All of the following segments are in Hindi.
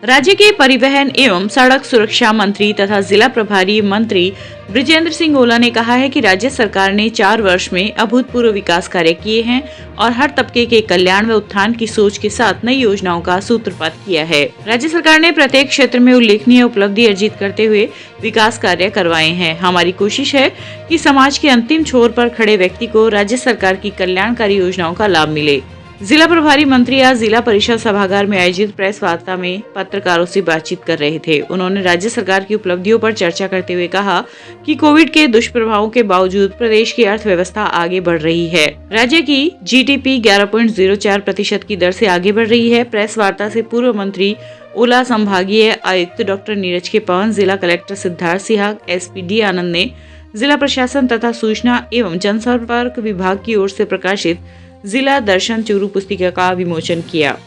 राज्य के परिवहन एवं सड़क सुरक्षा मंत्री तथा जिला प्रभारी मंत्री बृजेंद्र सिंह ओला ने कहा है कि राज्य सरकार ने 4 वर्ष में अभूतपूर्व विकास कार्य किए हैं और हर तबके के कल्याण व उत्थान की सोच के साथ नई योजनाओं का सूत्रपात किया है। राज्य सरकार ने प्रत्येक क्षेत्र में उल्लेखनीय उपलब्धि अर्जित करते हुए विकास कार्य करवाए हैं। हमारी कोशिश है कि समाज के अंतिम छोर पर खड़े व्यक्ति को राज्य सरकार की कल्याणकारी योजनाओं का लाभ मिले। जिला प्रभारी मंत्री आज जिला परिषद सभागार में आयोजित प्रेस वार्ता में पत्रकारों से बातचीत कर रहे थे। उन्होंने राज्य सरकार की उपलब्धियों पर चर्चा करते हुए कहा कि कोविड के दुष्प्रभावों के बावजूद प्रदेश की अर्थव्यवस्था आगे बढ़ रही है। राज्य की जीडीपी 11.04% की दर से आगे बढ़ रही है। प्रेस वार्ता से पूर्व मंत्री ओला, संभागीय आयुक्त डॉक्टर नीरज के पवन, जिला collector Siddharth Sihag, SP D Anand ने जिला प्रशासन तथा सूचना एवं जनसंपर्क विभाग की ओर से प्रकाशित जिला दर्शन चूरू पुस्तिका का विमोचन किया।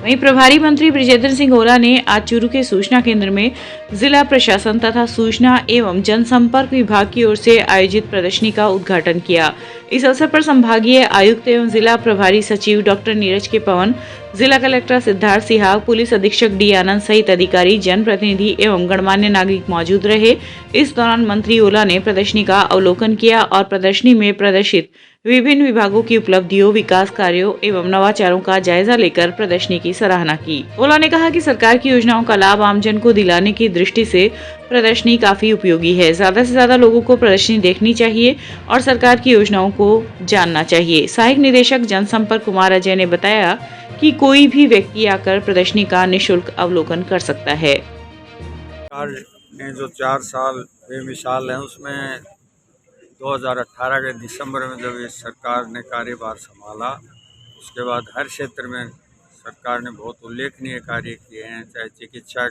वहीं प्रभारी मंत्री बृजेंद्र सिंह ओला ने आज चूरू के सूचना केंद्र में जिला प्रशासन तथा सूचना एवं जनसंपर्क विभाग की ओर से आयोजित प्रदर्शनी का उद्घाटन किया। इस अवसर पर संभागीय आयुक्त एवं जिला प्रभारी सचिव डॉक्टर नीरज के पवन, जिला कलेक्टर सिद्धार्थ सिहाग, पुलिस अधीक्षक डी आनंद सहित अधिकारी, जनप्रतिनिधि एवं गणमान्य नागरिक मौजूद रहे। इस दौरान मंत्री ओला ने प्रदर्शनी का अवलोकन किया और प्रदर्शनी में प्रदर्शित विभिन्न विभागों की उपलब्धियों, विकास कार्यों एवं नवाचारों का जायजा लेकर प्रदर्शनी की सराहना की। ओला ने कहा कि सरकार की योजनाओं का लाभ आमजन को दिलाने की दृष्टि से प्रदर्शनी काफी उपयोगी है। ज्यादा से ज्यादा लोगों को प्रदर्शनी देखनी चाहिए और सरकार की योजनाओं को जानना चाहिए। सहायक निदेशक जनसंपर्क कुमार अजय ने बताया कि कोई भी व्यक्ति आकर प्रदर्शनी का निःशुल्क अवलोकन कर सकता है। सरकार ने जो 4 साल बेमिसाल है, उसमें 2018 के दिसंबर में जब इस सरकार ने कार्यभार संभाला, उसके बाद हर क्षेत्र में सरकार ने बहुत उल्लेखनीय कार्य किए हैं। चाहे चिकित्सा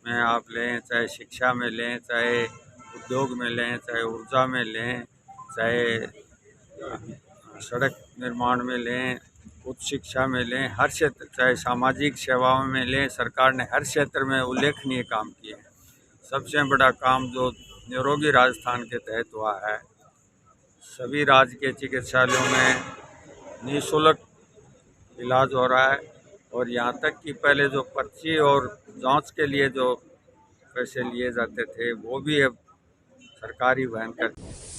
में आप लें, चाहे शिक्षा में लें, चाहे उद्योग में लें, चाहे ऊर्जा में लें, चाहे सड़क निर्माण में लें, उच्च शिक्षा में लें, हर क्षेत्र, चाहे सामाजिक सेवाओं में लें, सरकार ने हर क्षेत्र में उल्लेखनीय काम किए हैं। सबसे बड़ा काम जो निरोगी राजस्थान के तहत हुआ है, सभी राज्य के चिकित्सालयों में निःशुल्क इलाज हो रहा है और यहाँ तक कि पहले जो पर्ची और जांच के लिए जो पैसे लिए जाते थे, वो भी अब सरकारी वहन करती है।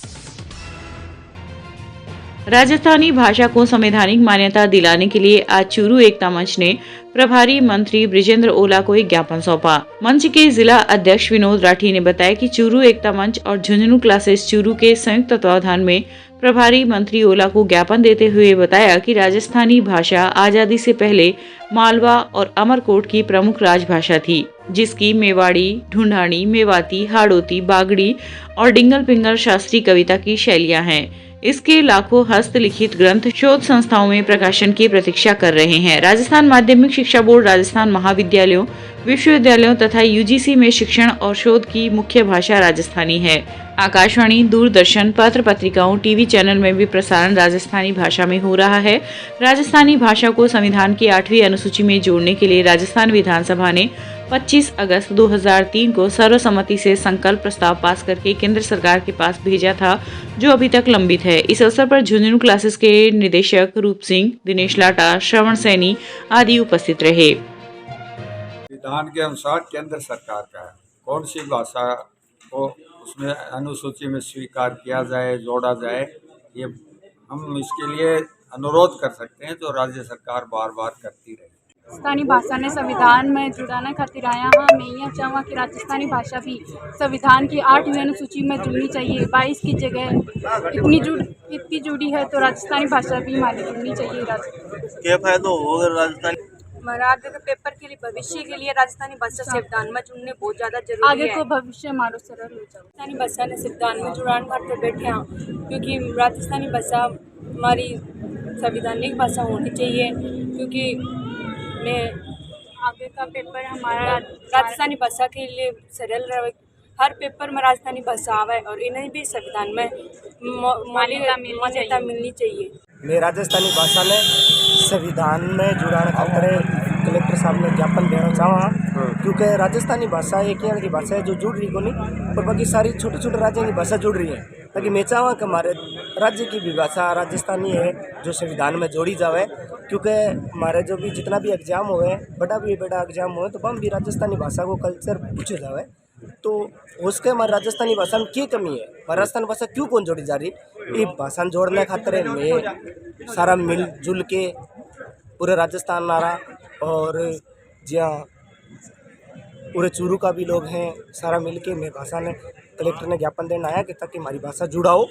राजस्थानी भाषा को संवैधानिक मान्यता दिलाने के लिए आज चूरू एकता मंच ने प्रभारी मंत्री बृजेंद्र ओला को एक ज्ञापन सौंपा। मंच के जिला अध्यक्ष विनोद राठी ने बताया कि चूरू एकता मंच और झुंझुनू क्लासेस चूरू के संयुक्त तत्वावधान में प्रभारी मंत्री ओला को ज्ञापन देते हुए बताया कि राजस्थानी भाषा आजादी से पहले मालवा और अमरकोट की प्रमुख राजभाषा थी, जिसकी मेवाड़ी, ढूंढानी, मेवाती, हाड़ौती, बागड़ी और डिंगल पिंगल शास्त्रीय कविता की शैलियां हैं। इसके लाखों हस्तलिखित ग्रंथ शोध संस्थाओं में प्रकाशन की प्रतीक्षा कर रहे हैं। राजस्थान माध्यमिक शिक्षा बोर्ड राजस्थान महाविद्यालयों, विश्वविद्यालयों तथा यूजीसी में शिक्षण और शोध की मुख्य भाषा राजस्थानी है। आकाशवाणी, दूरदर्शन, पत्र पत्रिकाओं, टीवी चैनल में भी प्रसारण राजस्थानी भाषा में हो रहा है। राजस्थानी भाषा को संविधान की 8वीं अनुसूची में जोड़ने के लिए राजस्थान विधानसभा ने 25 अगस्त 2003 को सर्वसम्मति से संकल्प प्रस्ताव पास करके केंद्र सरकार के पास भेजा था, जो अभी तक लंबित है। इस अवसर पर झुंझुनू क्लासेस के निदेशक रूप सिंह, दिनेश लाटा, श्रवण सैनी आदि उपस्थित रहे। विधान के अनुसार केंद्र सरकार का है, कौन सी भाषा को उसमें अनुसूची में स्वीकार किया जाए, जोड़ा जाए, ये हम इसके लिए अनुरोध कर सकते हैं, जो राज्य सरकार बार बार करती रहे। राजस्थानी भाषा ने संविधान में जुड़ाने खातिर आया हाँ। मैं यह चाहूँगा कि राजस्थानी भाषा भी संविधान की 8वीं अनुसूची में जुड़नी चाहिए। 22 की जगह इतनी जुड़ी है, तो राजस्थानी भाषा भी हमारी जुड़नी चाहिए। क्या फायदा होगा राजस्थानी? आगे के पेपर के लिए, भविष्य के लिए राजस्थानी भाषा संविधान में जुड़ने बहुत ज़्यादा जरूरी है। आगे को भविष्य हमारा सरल हो जाए। राजस्थानी भाषा ने संविधान में जुड़ान करके बैठे हैं, क्योंकि राजस्थानी भाषा हमारी संवैधानिक भाषा होनी चाहिए। क्योंकि मैं आगे का पेपर हमारा राजस्थानी भाषा के लिए सरल रहे, हर पेपर में राजस्थानी भाषा आवे और इन्हें भी संविधान में मान्यता मिलनी चाहिए। मैं राजस्थानी भाषा ने संविधान में जुड़ाने खातिर कलेक्टर साहब ने ज्ञापन देना चाहा, क्योंकि राजस्थानी भाषा एक यहाँ की भाषा है जो जुड़ रही को नहीं, और बाकी सारी छोटे छोटे राज्यों की भाषा जुड़ रही है। ताकि मैं चाहूँ कि हमारे राज्य की भी भाषा राजस्थानी है जो संविधान में जोड़ी जावे, क्योंकि हमारे जो भी जितना भी एग्जाम हुए, बड़ा एग्जाम हुए, तो हम भी राजस्थानी भाषा को कल्चर पूछे जावे। तो उसके हमारे राजस्थानी भाषा में क्या कमी है, हमारी राजस्थानी भाषा क्यों कौन जोड़ी जा रही, ये भाषा जोड़ने खातिर मैं सारा मिलजुल के पूरे राजस्थान आ रहा, और जहाँ पूरे चूरू का भी लोग हैं, सारा मिल के मैं भाषा ने कलेक्टर ने ज्ञापन देना आया कि ताकि हमारी भाषा जुड़ाओ।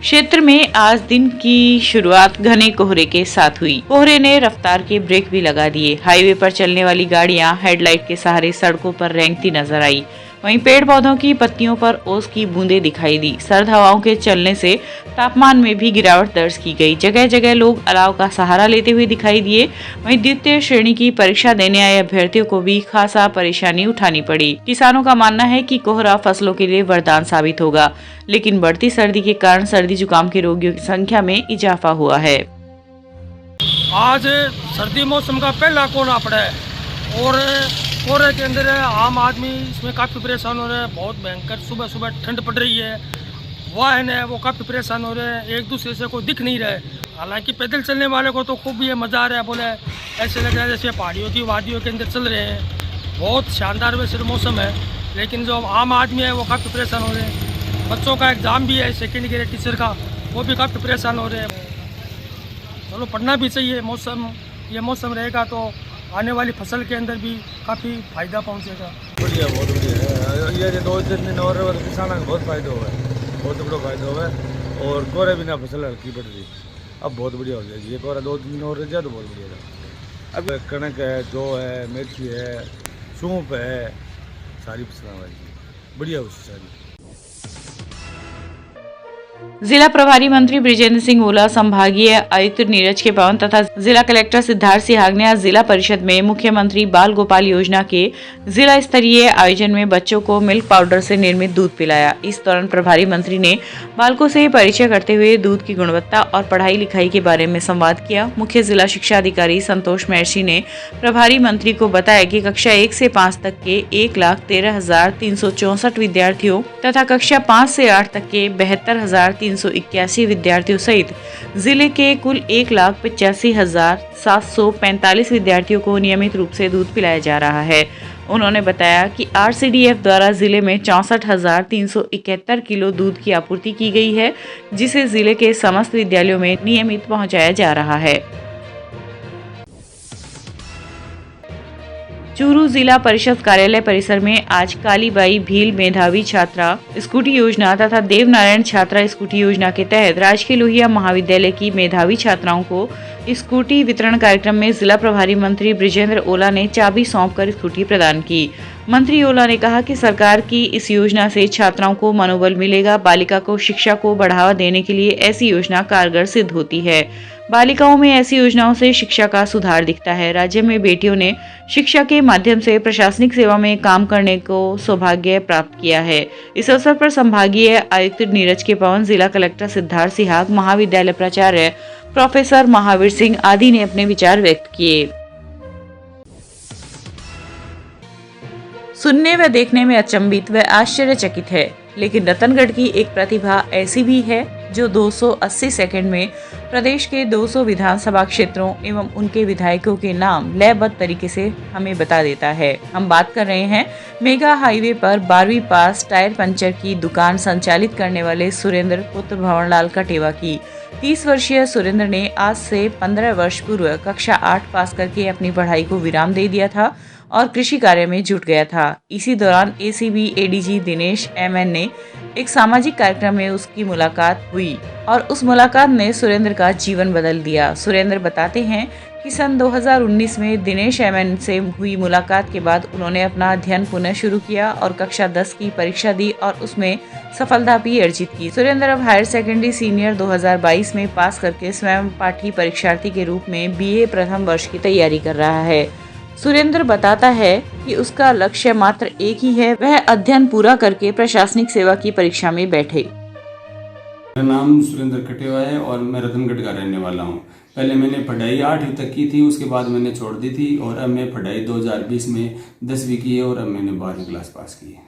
क्षेत्र में आज दिन की शुरुआत घने कोहरे के साथ हुई। कोहरे ने रफ्तार के ब्रेक भी लगा दिए। हाईवे पर चलने वाली गाड़ियां हेडलाइट के सहारे सड़कों पर रेंगती नजर आई। वहीं पेड़ पौधों की पत्तियों पर ओस की बूंदें दिखाई दी। सर्द हवाओं के चलने से तापमान में भी गिरावट दर्ज की गई। जगह जगह लोग अलाव का सहारा लेते हुए दिखाई दिए। वहीं द्वितीय श्रेणी की परीक्षा देने आए अभ्यर्थियों को भी खासा परेशानी उठानी पड़ी। किसानों का मानना है कि कोहरा फसलों के लिए वरदान साबित होगा, लेकिन बढ़ती सर्दी के कारण सर्दी जुकाम के रोगियों की संख्या में इजाफा हुआ है। आज सर्दी मौसम का पहला कोहरा पड़ा है और कोहरे के अंदर आम आदमी इसमें काफ़ी परेशान हो रहे हैं। बहुत भयंकर सुबह सुबह ठंड पड़ रही है, वाहन है वो काफ़ी परेशान हो रहे हैं, एक दूसरे से कोई दिख नहीं रहा है। हालांकि पैदल चलने वाले को तो खूब ये मज़ा आ रहा है, बोले ऐसे लग रहा है जैसे पहाड़ियों की वादियों के अंदर चल रहे हैं। बहुत शानदार वैसे मौसम है, लेकिन जो आम आदमी है वो काफ़ी परेशान हो रहे हैं। बच्चों का एग्ज़ाम भी है, सेकेंड ईयर टीचर का, वो भी काफ़ी परेशान हो रहे हैं। चलो पढ़ना भी चाहिए, ये मौसम रहेगा तो आने वाली फसल के अंदर भी काफ़ी फायदा पहुंचेगा। बढ़िया, बहुत बढ़िया है। ये 2-3 दिन और किसानों को बहुत फायदा हुआ है, बहुत बड़ा फायदा हुआ है। और कोहरे बिना फसल हल्की पड़ रही, अब बहुत बढ़िया हो जाएगी। ये कोहरा 2 दिन और रह जाए तो बहुत बढ़िया है। अब कणक है, जौ है, मिर्ची है, सूप है, सारी फसलें वाली बढ़िया हो सारी। जिला प्रभारी मंत्री बृजेंद्र सिंह ओला, संभागीय आयुक्त नीरज के पवन तथा जिला कलेक्टर सिद्धार्थ सिहाग ने आज जिला परिषद में मुख्यमंत्री बाल गोपाल योजना के जिला स्तरीय आयोजन में बच्चों को मिल्क पाउडर से निर्मित दूध पिलाया। इस दौरान प्रभारी मंत्री ने बालकों से परिचय करते हुए दूध की गुणवत्ता और पढ़ाई लिखाई के बारे में संवाद किया। मुख्य जिला शिक्षा अधिकारी संतोष महर्षि ने प्रभारी मंत्री को बताया कि कक्षा 1 से 5 तक के 1,13,364 विद्यार्थियों तथा कक्षा 5 से 8 तक के 72,381 विद्यार्थियों सहित जिले के कुल 1,85,745 विद्यार्थियों को नियमित रूप से दूध पिलाया जा रहा है। उन्होंने बताया कि RCDF द्वारा जिले में 64,371 किलो दूध की आपूर्ति की गई है, जिसे जिले के समस्त विद्यालयों में नियमित पहुंचाया जा रहा है। चूरू जिला परिषद कार्यालय परिसर में आज कालीबाई भील मेधावी छात्रा स्कूटी योजना तथा देवनारायण छात्रा स्कूटी योजना के तहत राजकीय लोहिया महाविद्यालय की मेधावी छात्राओं को स्कूटी वितरण कार्यक्रम में जिला प्रभारी मंत्री बृजेंद्र ओला ने चाबी सौंपकर स्कूटी प्रदान की। मंत्री ओला ने कहा कि सरकार की इस योजना से छात्राओं को मनोबल मिलेगा। बालिका को शिक्षा को बढ़ावा देने के लिए ऐसी योजना कारगर सिद्ध होती है। बालिकाओं में ऐसी योजनाओं से शिक्षा का सुधार दिखता है। राज्य में बेटियों ने शिक्षा के माध्यम से प्रशासनिक सेवा में काम करने को सौभाग्य प्राप्त किया है। इस अवसर पर संभागीय आयुक्त नीरज के पवन, जिला कलेक्टर सिद्धार्थ सिहाग, महाविद्यालय प्राचार्य प्रोफेसर महावीर सिंह आदि ने अपने विचार व्यक्त किए। सुनने व देखने में अचंभित व आश्चर्यचकित है, लेकिन रतनगढ़ की एक प्रतिभा ऐसी भी है जो 280 सेकंड में प्रदेश के 200 विधानसभा क्षेत्रों एवं उनके विधायकों के नाम लयबद्ध तरीके से हमें बता देता है। हम बात कर रहे हैं मेगा हाईवे पर 12वीं पास टायर पंचर की दुकान संचालित करने वाले सुरेंद्र पुत्र भंवरलाल कटेवा की। 30 वर्षीय सुरेंद्र ने आज से 15 वर्ष पूर्व कक्षा 8 पास करके अपनी पढ़ाई को विराम दे दिया था और कृषि कार्य में जुट गया था। इसी दौरान ACB ADG दिनेश MN ने एक सामाजिक कार्यक्रम में उसकी मुलाकात हुई और उस मुलाकात ने सुरेंद्र का जीवन बदल दिया। सुरेंद्र बताते हैं कि सन 2019 में दिनेश MN से हुई मुलाकात के बाद उन्होंने अपना अध्ययन पुनः शुरू किया और कक्षा 10 की परीक्षा दी और उसमें सफलता भी अर्जित की। सुरेंद्र अब हायर सेकेंडरी सीनियर 2022 में पास करके स्वयं पाठी परीक्षार्थी के रूप में BA प्रथम वर्ष की तैयारी कर रहा है। सुरेंद्र बताता है कि उसका लक्ष्य मात्र एक ही है, वह अध्ययन पूरा करके प्रशासनिक सेवा की परीक्षा में बैठे। मेरा नाम सुरेंद्र कटेवा है और मैं रतनगढ़ का रहने वाला हूँ। पहले मैंने पढ़ाई 8वीं तक की थी, उसके बाद मैंने छोड़ दी थी और अब मैं पढ़ाई 2020 में 10वीं की है और अब मैंने 12वीं क्लास पास की है।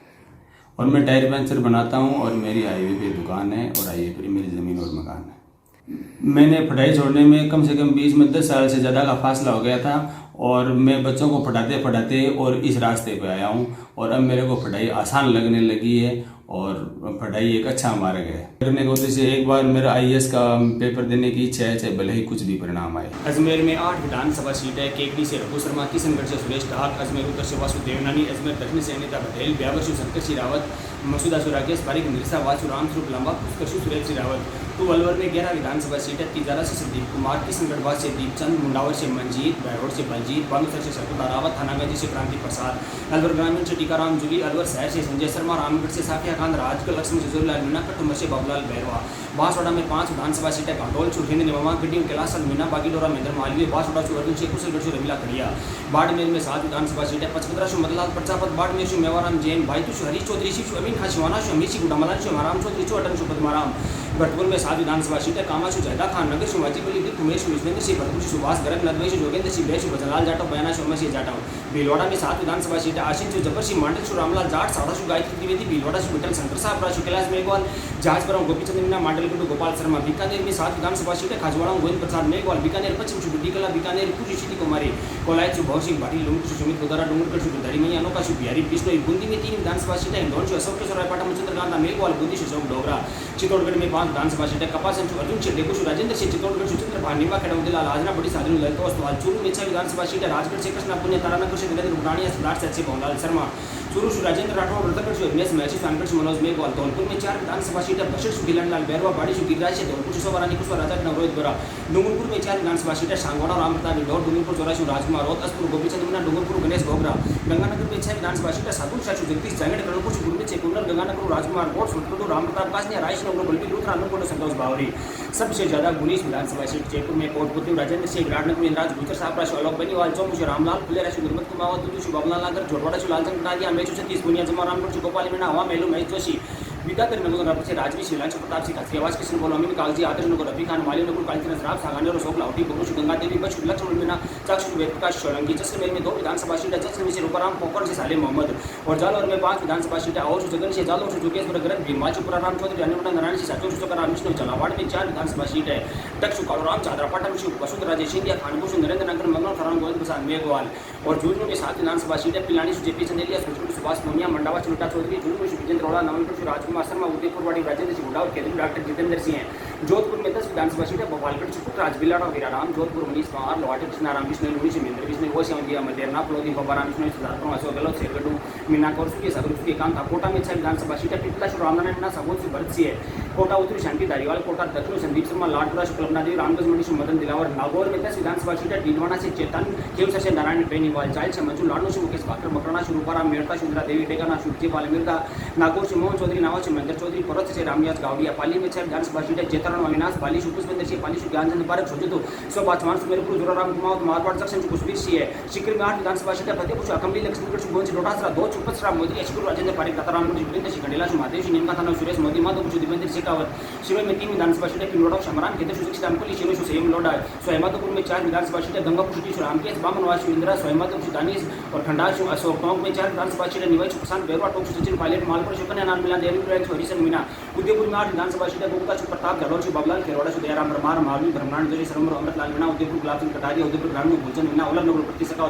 और मैं टायर पंचर बनाता हूँ और मेरी हाईवे पे दुकान है और हाईवे पे मेरी ज़मीन और मकान है। मैंने पढ़ाई छोड़ने में कम से कम बीच में 10 साल से ज़्यादा का फासला हो गया था और मैं बच्चों को पढ़ाते पढ़ाते और इस रास्ते पे आया हूँ और अब मेरे को पढ़ाई आसान लगने लगी है और पढ़ाई एक अच्छा मार्ग है। करने के उद्देश्य से एक बार मेरा IAS का पेपर देने की इच्छा है, चाहे भले ही कुछ भी परिणाम आए। अजमेर में 8 विधानसभा सीट है। केकड़ी से रघु शर्मा, किशनगढ़ से सुरेश ठाक, अजमेर उत्तर से वासु देवनानी, अजमेर दक्षिण से अनिता पटेल, ब्यावर से शंकर सिंह रावत, मसूदा से राकेश पारिक, मिर्सा वासु राम स्वरूप लांबा, पुष्कर सुरेश सिंह रावत। तो अलवर में 11 विधानसभा सीट है। तिजारा से संदीप कुमार, किशनगढ़ से दीपचंद, मुंडावर से मंजीत, बहरोड से बलजीत, बालूसर से सरकुदा रावत, थानागंज से क्रांति प्रसाद, अलवर ग्रामीण से टीकाराम जूली, अलवर शहर से संजय शर्मा, रामगढ़ से साफिया खान, राजगढ़ लक्ष्मण से जोरीलाल मीना, कटुमर से बाबूलाल बैरवा। बांसवाड़ा में 5 विधानसभा सीटें। घाटोल से हिंद निमा, गड्डी कैलाश मीना, बागीडोरा महेंद्र मालवीय, बांसवाड़ा से अर्जुन से कुशलगढ़ से रविला खड़िया। बाड़मेर में 7 विधानसभा सीटें। 55 से मदलाल प्रजापत, बाड़मेर से मेवाराम जैन, भाईतू से हरीश चौधरी, शिव अमीन खान, शिवाना से अमीर गुडामलान से हमाराम चौधरी, चौटन से पद्माराम। भरतपुर में 7 विधानसभा सीटें। कामा से जयदा खान, नगर से वाजीबली, उमेश विश्वेंद्र सिंह, भरतपुर से सुभाष गर्ग, नदवई से जोगेंद्र सिंह, बेश भजनलाल जाटव, बयाना से उमेश जाटव। भीलवाड़ा में 7 विधानसभा सीटें। आशीन से जबर सिंह, मांडल से रामलाल जाट, साड़ा से गायत्री त्रिवेदी, भीलवाड़ा से विठल शंकर साहब, राशि कैलाश मेघवाल, जहाजपुरम गोपीचंद मीना, मांडलगुंड गोपाल शर्मा। बीकानेर में 7 विधानसभा सीटें। खाजवाड़ा गोविंद प्रसाद मेघवाल, बीकानेर पश्चिम से गुड्डी कला, बीकानेर पूर्व सिटी कुमारी, कोलायत से भव सिंह भाटी, लुंगट से सुमित गोदारा, डूंगरगढ़ से गुरधारी मैया, अनोखा से बिहारी बिश्नोई। बूंदी में 3 विधानसभा सीटें। इंदौर से अशोक रायपाटा, चंद्रकांता मेघवाल, बूंदी से अशोक डोगरा। चित्तौड़गढ़ में 5 विधानसभा सीटें। कपासन से अर्जुन से डेगू से राजेंद्र सिंह, चित्तौड़गढ़ से चंद्रभान, नीमा खेड़ा, आजना बड़ी साधन ललित अस्तवाल। चूरू में 6 विधानसभा सीटें। राजगढ़ से कृष्णा पुण्य, तारानगर से नरेंद्र गुडानिया, सिद्धार्थ से अच्छे भवनलाल शर्मा। चूरू से राजेंद्र राठौर, रतनगढ़ से अविनाश महसी, कानगढ़ से मनोज मेघवाल। धौलपुर में 4 विधानसभा सीटें। बशर से गिलनलाल बैरवा, बाड़ी से गिरिराज से, धौलपुर से शोभा रानी, कुशवा राजा, नवरोहित गोरा। डूंगरपुर में 4 विधानसभा सीटें। सांगवाड़ा राम प्रताप इंदौर, डूंगरपुर चौरासी राजकुमार रौत, असपुर गोपीचंद मीना, डूंगरपुर गणेश घोगरा। गंगानगर में 6 विधानसभा सीटें। साधु शाह जगदीश जांगड़, करणपुर से गुरमीत से कुंडल, गंगानगर राजकुमार कोट, सुल्तानपुर राम प्रताप कासनिया, रायसिंह बल्बी लूथरा, अनुकोट संतोष बावरी। सबसे ज्यादा 19 विधानसभा सीट। जयपुर में कोटपुतली राजेंद्र सिंह, विराटनगर में इंद्राज गुजर साहब, राशि अलोक बनीवाल, चौमू से रामलाल, फुलेरा से गुरमत कुमावत, दुदू से बाबूलाल नागर, झोटवाड़ा से लालचंद कटारिया, मेचू से 30 बुनिया जमा, रामगढ़ से गोपाल मीणा, हवा मेलू महेश जोशी। विद्याधर नगर से राजवी शिलांश प्रताप सिंह, खत्रियावास कृष्ण बोलो, अमीन कागजी, आदर्श नगर रफी खान, माली नगर कालीचंद राव, सागानेर और शोक लाहौटी, बबलू से गंगा देवी, बच लक्ष्मण मीना, चाक्षु वेदप्रकाश सोलंकी। जैसलमेर में 2 विधानसभा सीटें। जैसलमेर से रूपाराम पोकर से साले मोहम्मद और जालौर में 5 विधानसभा सीटें। और से जगन से जालौर से जोगेश्वर ग्रंथ, भीमाचुपुरा राम चौधरी, अन्नपूर्णा नारायण से साचो सुकराम विष्णु। झालावाड़ में 4 विधानसभा सीटें। दक्षु कालूराम, चादरापाटन से वसुंधरा जय सिंधिया, खानपुर से नरेंद्र नगर, मंगल फराम, गोविंद प्रसाद मेघवाल। और झुंझुनू में 7 विधानसभा सीटें। पिलानी से जेपी चंदेलिया, सुरजपुर सुभाष मोनिया, मंडावा से लुटा चौधरी, झुंझुनू से विजेंद्र रोड़ा, नवलपुर से राजकुमार शर्मा, उदयपुर राजेंद्र सिंह हुड्डा और केंद्रीय डॉक्टर जितेंद्र सिंह हैं। जोधपुर में 10 विधानसभा सीटें। भोपालगढ़ से पुत्र राजबिलाड़ और वीराराम, जोधपुर मनीष पवार, लोहाटी कृष्णाराम विष्णु, लुणी से महेंद्र विष्णु, वो श्यामदिया मदेरना, प्लोदी बाबाराम विष्णु, सिद्धार्थपुर अशोक गहलोत, शेरगढ़ मीना कौर सुखी, सगर सुखी कांता। कोटा में 6 विधानसभा सीटें। पिपला से रामनारायण मीना, सबोध से भरत सिंह है। कोटा उत्तरी शांति धारीवाल, कोटा दक्षिण संदीप शर्मा, लाडपुरा से कल्पना देवी, रामगंज मंडी से मदन दिलावर। नागौर में 10 विधानसभा सीटें। डीडवाना से चेतन, केवसर से नारायण बेनीवाल, चाइल से मंजू, लाडू से मुकेश भाकर, मकराना से रूपाराम, मेड़ता से इंदिरा देवी, टेकाना से उज्जैपाल मिर्गा, नागौर से मोहन चौधरी, नावा से महेंद्र चौधरी, परत से रामयास गावड़िया। पाली में 6 विधानसभा सीटें। चेतरण अविनाश, पाली से पुष्पेंद्र सिंह, पाली से ज्ञानचंद पारक, सोजतो सोपाचमान से मेरपुर, जोराराम कुमावत, मारवाड़ जंक्शन से कुशवीर सिंह है। शिकर में 8 विधानसभा सीटें। फतेहपुर से अकमली, लक्ष्मीगढ़ से गोविंद डोटासरा, 2 चुपसरा मोदी, अशकुर राजेंद्र पारिक, रातारामगढ़ से वीरेंद्र सिंह, गंडेला से महादेव सिंह, नीमका थाना सुरेश मोदी, माधोपुर से दिवेंद्र शेखावत। शिवय में 3 विधानसभा सीटें। पिंडोड़ा से शमरान, खेतर से शिक्षा अंकली, शिवय से संयम लोडा। सोहेमाधोपुर में 4 विधानसभा सीटें। गंगापुर सिटी से रामकेश, बामनवास से इंदिरा, सोहेमाधोपुर से दानिश और खंडार से अशोक। टोंक में 4 विधानसभा सीटें। निवाई से प्रशांत बैरवा, टोंक से सचिन पायलट, मालपुर से कन्या नाम मिला, देवी से हरिशन मीना। उदयपुर में 8 विधानसभा सीटें। गुप्ता से प्रताप, जालौर से बाबूलाल, खेरवाड़ा से दयाराम परमार, मालवी ब्रह्मांड जोशी, सरमर अमृतलाल मीणा, उदयपुर गुलाब सिंह कटारिया, उदयपुर ग्रामीण भोजन मीणा, उल्लभनगर प्रतिशका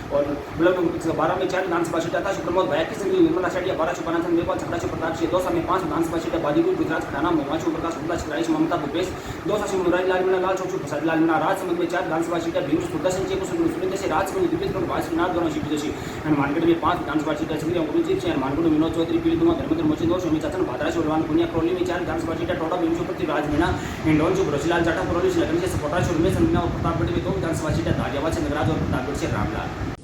और बुलंदनगर 12 में 4 विधानसभा सीटें। था प्रमोद भैया की संगी, निर्मला साडिया, 12 से पनाथन मेघवाल, छपरा से प्रताप सिंह। 2 में 5 विधानसभा सीटें। बादीपुर गुजरात खटाना, मोहम्मद शोभ प्रकाश गुप्ता, चित्राइश ममता भूपेश, 2 से मुरारी लाल मीणा, लाल चौक से प्रसाद लाल मीणा। राजसमंद में 4 विधानसभा सीटें। भीम से सुदर्शन चेक सुरेंद्र से, राजसमंद दिव्य भास्करनाथ, दोनों शिव जोशी। हनुमानगढ़ में 5 विधानसभा सीटें। संग्रिया गुरुजीत से, हनुमानगढ़ विनोद चौधरी, पीलीदुमा धर्मेंद्र मोची, 2 सोमी चचन, भादरा से उलवान पुनिया। करौली में 4 विधानसभा सीटें। टोटा भीम से पृथ्वीराज मीणा, हिंडौन से भरोसीलाल जाटा, करौली से लगन से सपोटा से उर्मेश मीणा और प्रतापगढ़ में 2 विधानसभा सीटें। धारियावाद से नगराज और प्रतापगढ़ से रामलाल।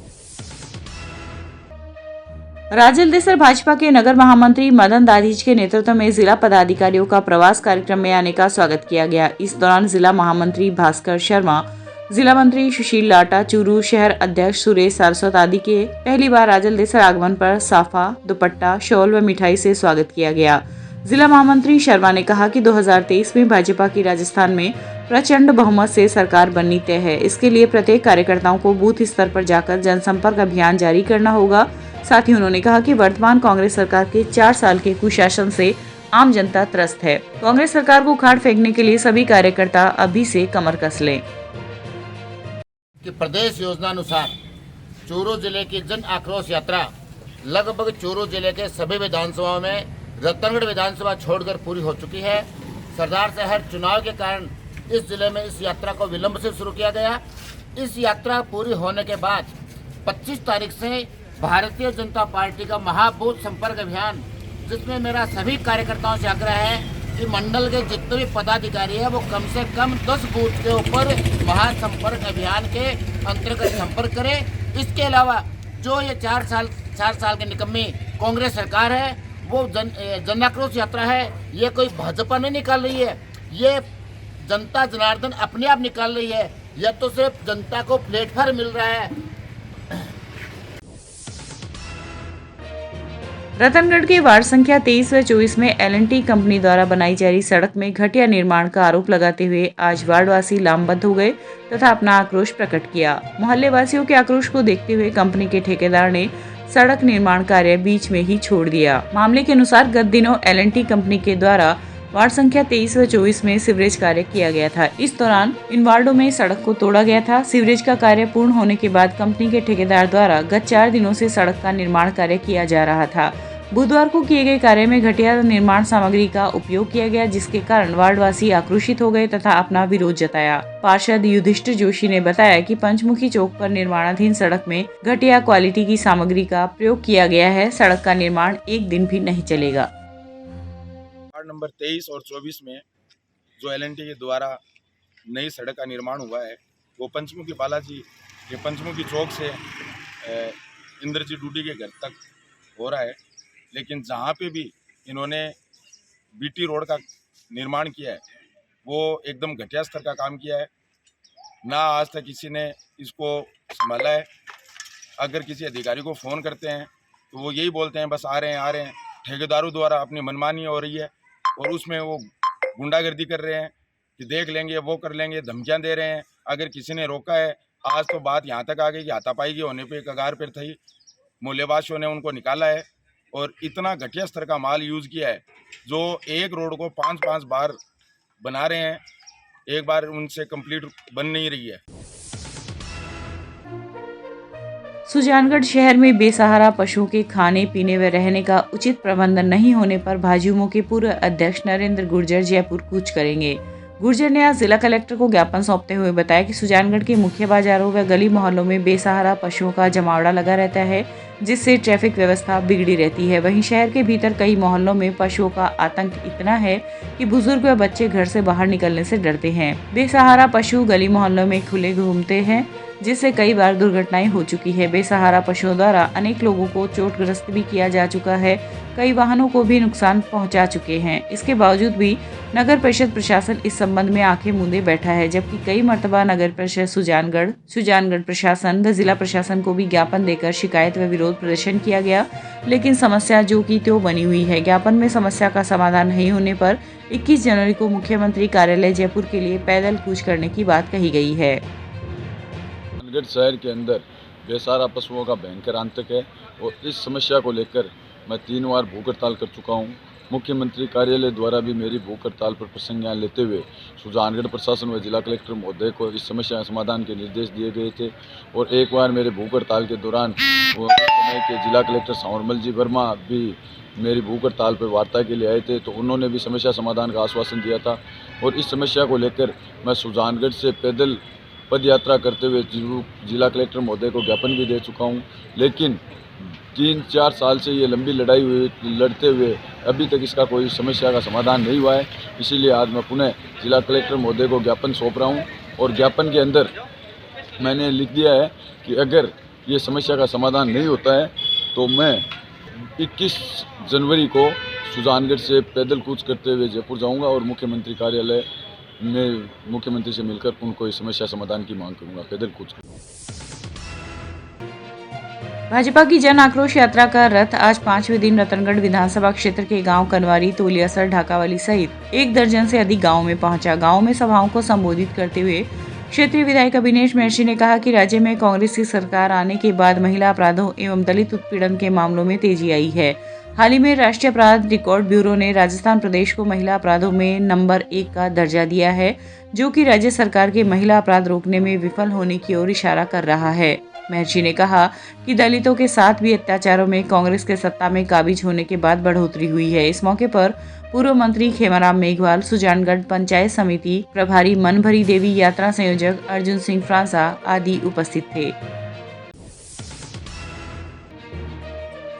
राजलदेसर भाजपा के नगर महामंत्री मदन दाधीच के नेतृत्व में जिला पदाधिकारियों का प्रवास कार्यक्रम में आने का स्वागत किया गया। इस दौरान जिला महामंत्री भास्कर शर्मा, जिला मंत्री सुशील लाटा, चूरू शहर अध्यक्ष सुरेश सारस्वत आदि के पहली बार राजलदेसर आगमन पर साफा, दुपट्टा, शॉल व मिठाई से स्वागत किया गया। जिला महामंत्री शर्मा ने कहा कि 2023 में भाजपा की राजस्थान में प्रचंड बहुमत से सरकार बननी तय है। इसके लिए प्रत्येक कार्यकर्ताओं को बूथ स्तर पर जाकर जनसंपर्क अभियान जारी करना होगा, साथ ही उन्होंने कहा कि वर्तमान कांग्रेस सरकार के 4 साल के कुशासन से आम जनता त्रस्त है। कांग्रेस सरकार को उखाड़ फेंकने के लिए सभी कार्यकर्ता अभी से कमर कस लें। कि प्रदेश योजना अनुसार चूरू जिले की जन आक्रोश यात्रा लगभग चूरू जिले के सभी विधानसभाओं में रतनगढ़ विधानसभा छोड़कर पूरी हो चुकी है। सरदार शहर चुनाव के कारण इस जिले में इस यात्रा को विलंब से शुरू किया गया। इस यात्रा पूरी होने के बाद 25 तारीख से भारतीय जनता पार्टी का महाबूथ संपर्क अभियान, जिसमें मेरा सभी कार्यकर्ताओं से आग्रह है कि मंडल के जितने भी पदाधिकारी है वो कम से कम 10 बूथ के ऊपर महासंपर्क अभियान के अंतर्गत संपर्क करें। इसके अलावा जो ये 4 साल की निकम्मी कांग्रेस सरकार है वो जन आक्रोश यात्रा है, ये कोई भाजपा नहीं निकाल रही है, ये जनता जनार्दन अपने आप निकाल रही है। यह तो सिर्फ जनता को प्लेटफॉर्म मिल रहा है। रतनगढ़ के वार्ड संख्या 23 व 24 में L&T कंपनी द्वारा बनाई जा रही सड़क में घटिया निर्माण का आरोप लगाते हुए आज वार्डवासी लामबंद हो गए तथा अपना आक्रोश प्रकट किया। मोहल्ले वासियों के आक्रोश को देखते हुए कंपनी के ठेकेदार ने सड़क निर्माण कार्य बीच में ही छोड़ दिया। मामले के अनुसार गत दिनों L&T कंपनी के द्वारा वार्ड संख्या 23 व 24 में सीवरेज कार्य किया गया था। इस दौरान इन वार्डों में सड़क को तोड़ा गया था। सीवरेज का कार्य पूर्ण होने के बाद कंपनी के ठेकेदार द्वारा गत 4 दिनों से सड़क का निर्माण कार्य किया जा रहा था। बुधवार को किए गए कार्य में घटिया निर्माण सामग्री का उपयोग किया गया, जिसके कारण वार्डवासी आक्रोशित हो गए तथा अपना विरोध जताया। पार्षद युधिष्ठिर जोशी ने बताया कि पंचमुखी चौक पर निर्माणाधीन सड़क में घटिया क्वालिटी की सामग्री का प्रयोग किया गया है। सड़क का निर्माण एक दिन भी नहीं चलेगा। वार्ड नंबर 23 और 24 में जो L&T के द्वारा नई सड़क का निर्माण हुआ है वो पंचमुखी बालाजी के पंचमुखी चौक से इंद्रजीत डूडी के घर तक हो रहा है। लेकिन जहाँ पे भी इन्होंने BT रोड का निर्माण किया है वो एकदम घटिया स्तर का काम किया है। ना आज तक किसी ने इसको संभाला है। अगर किसी अधिकारी को फ़ोन करते हैं तो वो यही बोलते हैं बस आ रहे हैं। ठेकेदारों द्वारा अपनी मनमानी हो रही है और उसमें वो गुंडागर्दी कर रहे हैं कि देख लेंगे, वो कर लेंगे, धमकियां दे रहे हैं। अगर किसी ने रोका है, आज तो बात यहाँ तक आ गई कि हाथापाई के होने पे कगार पर थी, मोहल्लेवासियों ने उनको निकाला है और इतना घटिया स्तर का माल यूज़ किया है जो एक रोड को 5-5 बार बना रहे हैं, एक बार उनसे कंप्लीट बन नहीं रही है। सुजानगढ़ शहर में बेसहारा पशुओं के खाने पीने व रहने का उचित प्रबंधन नहीं होने पर भाजयुमो के पूर्व अध्यक्ष नरेंद्र गुर्जर जयपुर कूच करेंगे। गुर्जर ने आज जिला कलेक्टर को ज्ञापन सौंपते हुए बताया कि सुजानगढ़ के मुख्य बाजारों व गली मोहल्लों में बेसहारा पशुओं का जमावड़ा लगा रहता है, जिससे ट्रैफिक व्यवस्था बिगड़ी रहती है। वहीं शहर के भीतर कई मोहल्लों में पशुओं का आतंक इतना है कि बुजुर्ग व बच्चे घर से बाहर निकलने से डरते हैं। बेसहारा पशु गली मोहल्लों में खुले घूमते हैं, जिससे कई बार दुर्घटनाएं हो चुकी है। बेसहारा पशुओं द्वारा अनेक लोगों को चोटग्रस्त भी किया जा चुका है, कई वाहनों को भी नुकसान पहुंचा चुके हैं। इसके बावजूद भी नगर परिषद प्रशासन इस संबंध में आंखें मूंदे बैठा है, जबकि कई मर्तबा नगर परिषद सुजानगढ़ प्रशासन व जिला प्रशासन को भी ज्ञापन देकर शिकायत व विरोध प्रदर्शन किया गया, लेकिन समस्या जो की त्यों बनी हुई है। ज्ञापन में समस्या का समाधान नहीं होने पर 21 जनवरी को मुख्यमंत्री कार्यालय जयपुर के लिए पैदल कूच करने की बात कही गई है। सुजानगढ़ शहर के अंदर बेसहारा पशुओं का भयंकर आतंक है और इस समस्या को लेकर मैं 3 बार भूख हड़ताल कर चुका हूं। मुख्यमंत्री कार्यालय द्वारा भी मेरी भूख हड़ताल पर संज्ञान लेते हुए सुजानगढ़ प्रशासन व जिला कलेक्टर महोदय को इस समस्या के समाधान के निर्देश दिए गए थे और एक बार मेरे भूख हड़ताल के दौरान उस समय के जिला कलेक्टर सांवरमल जी वर्मा भी मेरी भूख हड़ताल पर वार्ता के लिए आए थे, तो उन्होंने भी समस्या समाधान का आश्वासन दिया था। और इस समस्या को लेकर मैं सुजानगढ़ से पैदल पद यात्रा करते हुए जिला कलेक्टर महोदय को ज्ञापन भी दे चुका हूं, लेकिन 3-4 साल से ये लंबी लड़ाई लड़ते हुए अभी तक इसका कोई समस्या का समाधान नहीं हुआ है। इसीलिए आज मैं पुनः जिला कलेक्टर महोदय को ज्ञापन सौंप रहा हूं और ज्ञापन के अंदर मैंने लिख दिया है कि अगर ये समस्या का समाधान नहीं होता है तो मैं 21 जनवरी को सुजानगढ़ से पैदल कूच करते हुए जयपुर जाऊँगा और मुख्यमंत्री कार्यालय में मुख्यमंत्री से मिलकर उनको इस समस्या समाधान की मांग करूंगा, पैदल कूच। भाजपा की जन आक्रोश यात्रा का रथ आज 5वें दिन रतनगढ़ विधानसभा क्षेत्र के गांव कनवारी, तोलियासर, ढाकावाली सहित 1 दर्जन से अधिक गांवों में पहुंचा। गांव में सभाओं को संबोधित करते हुए क्षेत्रीय विधायक अभिनेश महर्षि ने कहा कि राज्य में कांग्रेस की सरकार आने के बाद महिला अपराधों एवं दलित उत्पीड़न के मामलों में तेजी आई है। हाल ही में राष्ट्रीय अपराध रिकॉर्ड ब्यूरो ने राजस्थान प्रदेश को महिला अपराधों में नंबर 1 का दर्जा दिया है, जो कि राज्य सरकार के महिला अपराध रोकने में विफल होने की ओर इशारा कर रहा है। महर्षि ने कहा कि दलितों के साथ भी अत्याचारों में कांग्रेस के सत्ता में काबिज होने के बाद बढ़ोतरी हुई है। इस मौके पर पूर्व मंत्री खेमाराम मेघवाल, सुजानगढ़ पंचायत समिति प्रभारी मनभरी देवी, यात्रा संयोजक अर्जुन सिंह फ्रांसा आदि उपस्थित थे।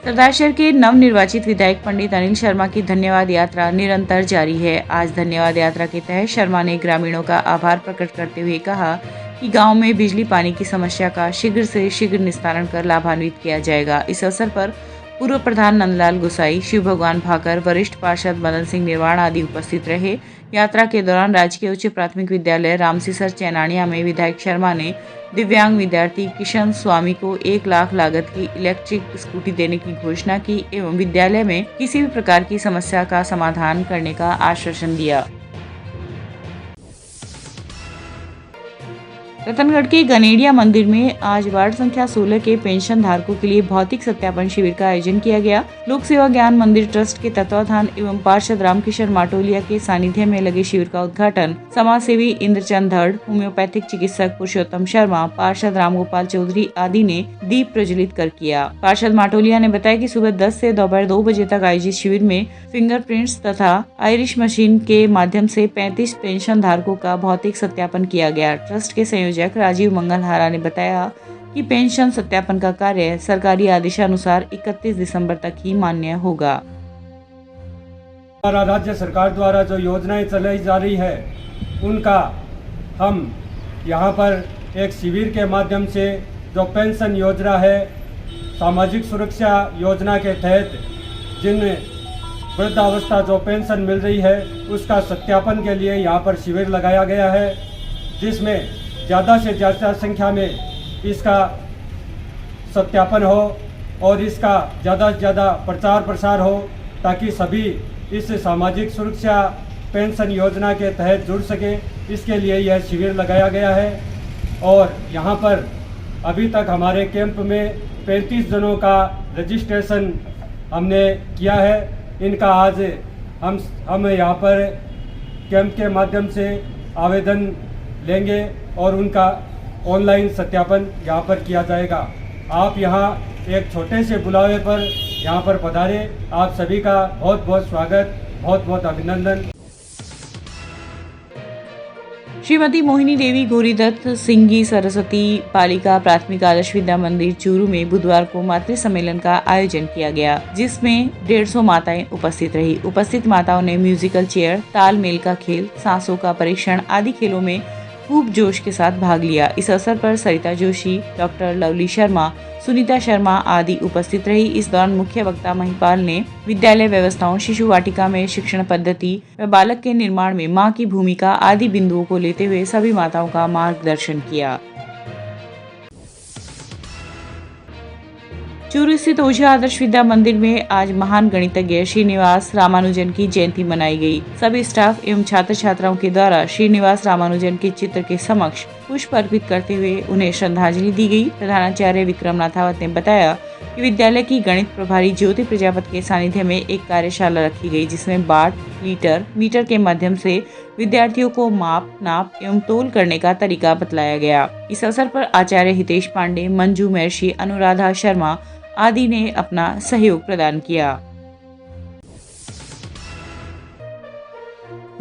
सरदारशहर के नवनिर्वाचित विधायक पंडित अनिल शर्मा की धन्यवाद यात्रा निरंतर जारी है। आज धन्यवाद यात्रा के तहत शर्मा ने ग्रामीणों का आभार प्रकट करते हुए कहा कि गांव में बिजली पानी की समस्या का शीघ्र से शीघ्र निस्तारण कर लाभान्वित किया जाएगा। इस अवसर पर पूर्व प्रधान नंदलाल गुसाई, शिव भगवान भाकर, वरिष्ठ पार्षद मदन सिंह निर्वाण आदि उपस्थित रहे। यात्रा के दौरान राजकीय उच्च प्राथमिक विद्यालय रामसीसर चैनानिया में विधायक शर्मा ने दिव्यांग विद्यार्थी किशन स्वामी को 1 लाख लागत की इलेक्ट्रिक स्कूटी देने की घोषणा की एवं विद्यालय में किसी भी प्रकार की समस्या का समाधान करने का आश्वासन दिया। रतनगढ़ के गनेडिया मंदिर में आज वार्ड संख्या 16 के पेंशन धारकों के लिए भौतिक सत्यापन शिविर का आयोजन किया गया। लोक सेवा ज्ञान मंदिर ट्रस्ट के तत्वाधान एवं पार्षद रामकिशोर माटोलिया के सानिध्य में लगे शिविर का उद्घाटन समाज सेवी इंद्रचंद धड़, होम्योपैथिक चिकित्सक पुरुषोत्तम शर्मा, पार्षद रामगोपाल चौधरी आदि ने दीप प्रज्वलित कर किया। पार्षद माटोलिया ने बताया कि सुबह 10 से दोपहर 2 बजे तक आयोजित शिविर में फिंगरप्रिंट्स तथा आयरिश मशीन के माध्यम से 35 पेंशन धारकों का भौतिक सत्यापन किया गया। ट्रस्ट के संयोजक राजीव मंगलहारा ने बताया कि पेंशन सत्यापन का कार्य सरकारी आदेशानुसार 31 दिसंबर तक ही मान्य होगा। हमारा राज्य सरकार द्वारा जो योजनाएं चलाई जा रही है उनका हम यहाँ पर एक शिविर के माध्यम से जो पेंशन योजना है, सामाजिक सुरक्षा योजना के तहत जिन वृद्धावस्था जो पेंशन मिल रही है उसका सत्यापन के लिए यहाँ पर शिविर लगाया गया है, जिसमें ज़्यादा से ज़्यादा संख्या में इसका सत्यापन हो और इसका ज़्यादा से ज़्यादा प्रचार प्रसार हो ताकि सभी इस सामाजिक सुरक्षा पेंशन योजना के तहत जुड़ सके। इसके लिए यह शिविर लगाया गया है और यहाँ पर अभी तक हमारे कैंप में 35 जनों का रजिस्ट्रेशन हमने किया है। इनका आज हम यहाँ पर कैंप के माध्यम से आवेदन लेंगे और उनका ऑनलाइन सत्यापन यहाँ पर किया जाएगा। आप यहाँ एक छोटे से बुलावे पर यहाँ पर पधारे। आप सभी का बहुत बहुत स्वागत, बहुत बहुत अभिनंदन। श्रीमती मोहिनी देवी गौरीदत्त सिंगी सरस्वती बालिका प्राथमिक आदर्श विद्या मंदिर चूरू में बुधवार को मातृ सम्मेलन का आयोजन किया गया, जिसमें 150 माताएं उपस्थित रही। उपस्थित माताओं ने म्यूजिकल चेयर, तालमेल का खेल, सांसों का परीक्षण आदि खेलों में खूब जोश के साथ भाग लिया। इस अवसर पर सरिता जोशी, डॉक्टर लवली शर्मा, सुनीता शर्मा आदि उपस्थित रही। इस दौरान मुख्य वक्ता महिपाल ने विद्यालय व्यवस्थाओं, शिशु वाटिका में शिक्षण पद्धति व बालक के निर्माण में मां की भूमिका आदि बिंदुओं को लेते हुए सभी माताओं का मार्गदर्शन किया। चूरू स्थित ओझा आदर्श विद्या मंदिर में आज महान गणितज्ञ श्रीनिवास रामानुजन की जयंती मनाई गई। सभी स्टाफ एवं छात्र छात्राओं के द्वारा श्रीनिवास रामानुजन के चित्र के समक्ष पुष्प अर्पित करते हुए उन्हें श्रद्धांजलि दी गई। प्रधानाचार्य विक्रम नाथावत ने बताया कि विद्यालय की गणित प्रभारी ज्योति प्रजापति के सानिध्य में एक कार्यशाला रखी गई, जिसमें बाट, लीटर, मीटर के माध्यम से विद्यार्थियों को माप, नाप एवं तोल करने का तरीका बतलाया गया। इस अवसर पर आचार्य हितेश पांडे, मंजू महर्षि, अनुराधा शर्मा आदि ने अपना सहयोग प्रदान किया।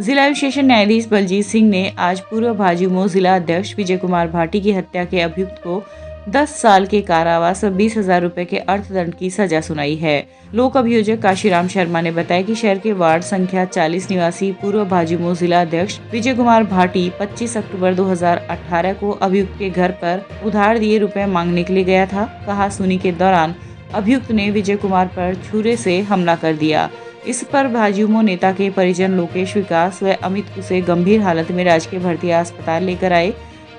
जिला विशेषण न्यायाधीश बलजीत सिंह ने आज पूर्व भाजयुमो जिला अध्यक्ष विजय कुमार भाटी की हत्या के अभियुक्त को 10 साल के कारावास व 20,000 रुपए के अर्थदंड की सजा सुनाई है। लोक अभियोजक काशीराम शर्मा ने बताया कि शहर के वार्ड संख्या 40 निवासी पूर्व भाजयुमो जिला अध्यक्ष विजय कुमार भाटी 25 अक्टूबर 2018 को अभियुक्त के घर पर उधार दिए रुपए मांगने के लिए गया था। कहा सुनी के दौरान अभियुक्त ने विजय कुमार पर छुरे से हमला कर दिया। इस पर भाजयुमो नेता के परिजन लोकेश विकास व अमित उसे गंभीर हालत में राजकीय भर्ती अस्पताल लेकर आए,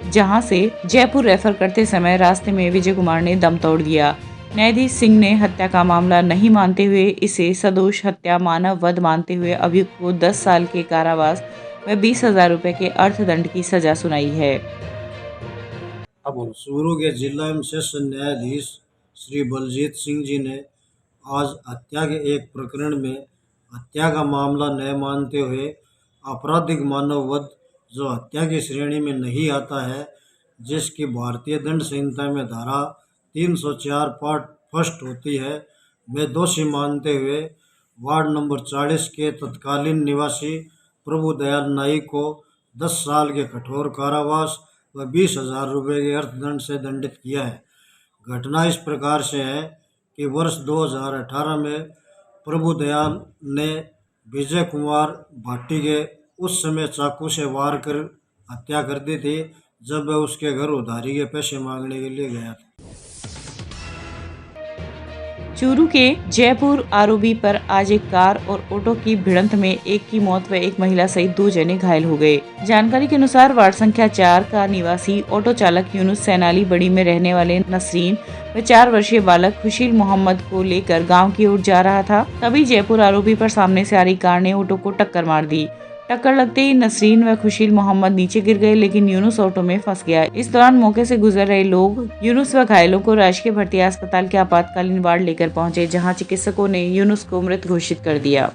जहां से जयपुर रेफर करते समय रास्ते में विजय कुमार ने दम तोड़ दिया। न्यायाधीश सिंह ने हत्या का मामला नहीं मानते हुए इसे सदोष हत्या मानव वध मानते हुए अभियुक्त को 10 साल के कारावास व 20,000 रुपए के अर्थदंड की सजा सुनाई है। चूरू के जिला एवं सेशन न्यायाधीश श्री बलजीत सिंह जी ने आज हत्या के एक प्रकरण में हत्या का मामला न मानते हुए आपराधिक मानववध जो हत्या की श्रेणी में नहीं आता है, जिसकी भारतीय दंड संहिता में धारा 304 पार्ट फर्स्ट होती है, में दोषी मानते हुए वार्ड नंबर 40 के तत्कालीन निवासी प्रभुदयाल नाईक को 10 साल के कठोर कारावास व 20,000 रुपये के अर्थदंड से दंडित किया है। घटना इस प्रकार से है कि वर्ष 2018 में प्रभुदयाल ने विजय कुमार भाटी के उस समय चाकू से वार कर हत्या कर दी थी, जब वह उसके घर उधारी के पैसे मांगने के लिए गया था। चूरू के जयपुर आरओबी पर आज एक कार और ऑटो की भिड़ंत में एक की मौत व एक महिला सहित 2 जने घायल हो गए। जानकारी के अनुसार वार्ड संख्या 4 का निवासी ऑटो चालक यूनुस सैनाली बड़ी में रहने वाले नसरीन व 4 वर्षीय बालक खुशील मोहम्मद को लेकर गांव की ओर जा रहा था। तभी जयपुर आरओबी पर सामने से आ रही कार ने ऑटो को टक्कर मार दी। टक्कर लगते ही नसरीन व खुशील मोहम्मद नीचे गिर गए, लेकिन यूनुस ऑटो में फंस गया। इस दौरान मौके से गुजर रहे लोग यूनुस व घायलों को राजकीय भर्ती अस्पताल के आपातकालीन वार्ड लेकर पहुंचे, जहां चिकित्सकों ने यूनुस को मृत घोषित कर दिया।